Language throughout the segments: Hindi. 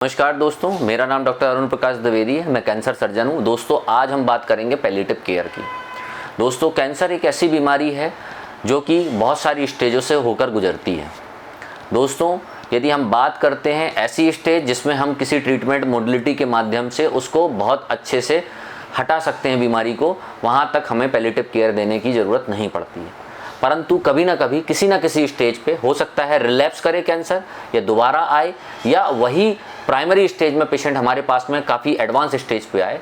नमस्कार दोस्तों, मेरा नाम डॉक्टर अरुण प्रकाश द्विवेदी है। मैं कैंसर सर्जन हूँ। दोस्तों, आज हम बात करेंगे पैलिएटिव केयर की। दोस्तों, कैंसर एक ऐसी बीमारी है जो कि बहुत सारी स्टेजों से होकर गुजरती है। दोस्तों, यदि हम बात करते हैं ऐसी स्टेज जिसमें हम किसी ट्रीटमेंट मोडलिटी के माध्यम से उसको बहुत अच्छे से हटा सकते हैं बीमारी को, वहाँ तक हमें पैलिएटिव केयर देने की ज़रूरत नहीं पड़ती है। परंतु कभी ना कभी किसी ना किसी स्टेज पे हो सकता है रिलैप्स करे कैंसर, या दोबारा आए, या वही प्राइमरी स्टेज में पेशेंट हमारे पास में काफ़ी एडवांस स्टेज पे आए,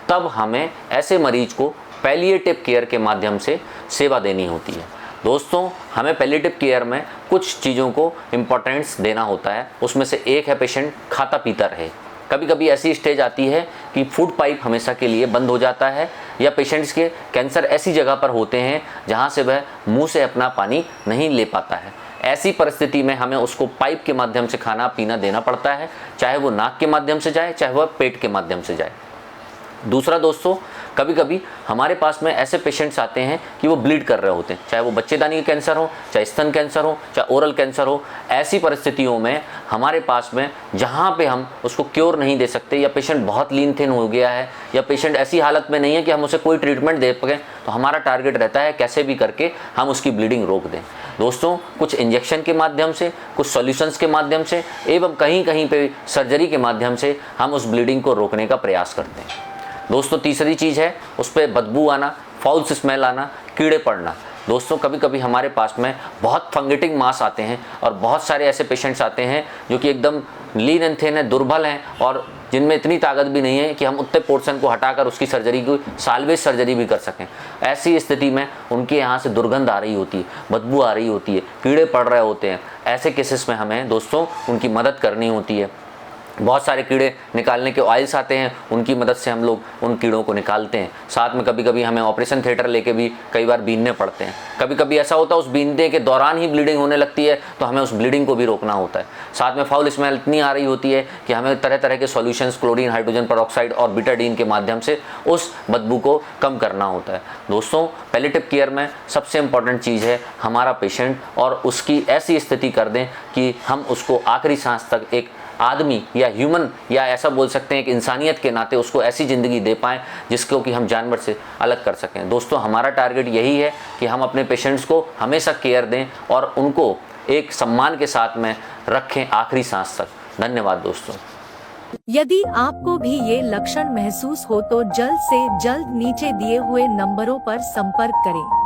तब हमें ऐसे मरीज को पैलिएटिव केयर के माध्यम से सेवा देनी होती है। दोस्तों, हमें पैलिएटिव केयर में कुछ चीज़ों को इम्पोर्टेंस देना होता है। उसमें से एक है पेशेंट खाता पीता रहे। कभी कभी ऐसी स्टेज आती है कि फूड पाइप हमेशा के लिए बंद हो जाता है, या पेशेंट्स के कैंसर ऐसी जगह पर होते हैं जहां से वह मुंह से अपना पानी नहीं ले पाता है। ऐसी परिस्थिति में हमें उसको पाइप के माध्यम से खाना पीना देना पड़ता है, चाहे वो नाक के माध्यम से जाए, चाहे वह पेट के माध्यम से जाए। दूसरा दोस्तों, कभी कभी हमारे पास में ऐसे पेशेंट्स आते हैं कि वो ब्लीड कर रहे होते हैं, चाहे वो बच्चेदानी का कैंसर हो, चाहे स्तन कैंसर हो, चाहे ओरल कैंसर हो। ऐसी परिस्थितियों में हमारे पास में जहाँ पे हम उसको क्योर नहीं दे सकते, या पेशेंट बहुत लीन थिन हो गया है, या पेशेंट ऐसी हालत में नहीं है कि हम उसे कोई ट्रीटमेंट दे पाएँ, तो हमारा टारगेट रहता है कैसे भी करके हम उसकी ब्लीडिंग रोक दें। दोस्तों, कुछ इंजेक्शन के माध्यम से, कुछ सॉल्यूशंस के माध्यम से, एवं कहीं कहीं पे सर्जरी के माध्यम से हम उस ब्लीडिंग को रोकने का प्रयास करते हैं। दोस्तों, तीसरी चीज़ है उस पर बदबू आना, फाउल स्मेल आना, कीड़े पड़ना। दोस्तों, कभी कभी हमारे पास में बहुत फंगेटिंग मास आते हैं, और बहुत सारे ऐसे पेशेंट्स आते हैं जो कि एकदम लीन एंड थिन है, दुर्बल हैं, और जिनमें इतनी ताकत भी नहीं है कि हम उतने पोर्शन को हटाकर उसकी सर्जरी को साल्वेज सर्जरी भी कर सकें। ऐसी स्थिति में उनके यहाँ से दुर्गंध आ रही होती है, बदबू आ रही होती है, कीड़े पड़ रहे होते हैं। ऐसे केसेस में हमें दोस्तों उनकी मदद करनी होती है। बहुत सारे कीड़े निकालने के ऑयल्स आते हैं, उनकी मदद से हम लोग उन कीड़ों को निकालते हैं। साथ में कभी कभी हमें ऑपरेशन थिएटर लेके भी कई बार बीनने पड़ते हैं। कभी कभी ऐसा होता है उस बीनने के दौरान ही ब्लीडिंग होने लगती है, तो हमें उस ब्लीडिंग को भी रोकना होता है। साथ में फाउल स्मेल इतनी आ रही होती है कि हमें तरह तरह के सॉल्यूशंस, क्लोरीन, हाइड्रोजन पेरोक्साइड और बीटाडीन के माध्यम से उस बदबू को कम करना होता है। दोस्तों, पैलिएटिव केयर में सबसे इम्पॉर्टेंट चीज़ है हमारा पेशेंट, और उसकी ऐसी स्थिति कर दें कि हम उसको आखिरी सांस तक एक आदमी या ह्यूमन, या ऐसा बोल सकते हैं कि इंसानियत के नाते उसको ऐसी ज़िंदगी दे पाएँ जिसको कि हम जानवर से अलग कर सकें। दोस्तों, हमारा टारगेट यही है कि हम अपने पेशेंट्स को हमेशा केयर दें और उनको एक सम्मान के साथ में रखें आखिरी सांस तक। धन्यवाद दोस्तों। यदि आपको भी ये लक्षण महसूस हो तो जल्द से जल्द नीचे दिए हुए नंबरों पर संपर्क करें।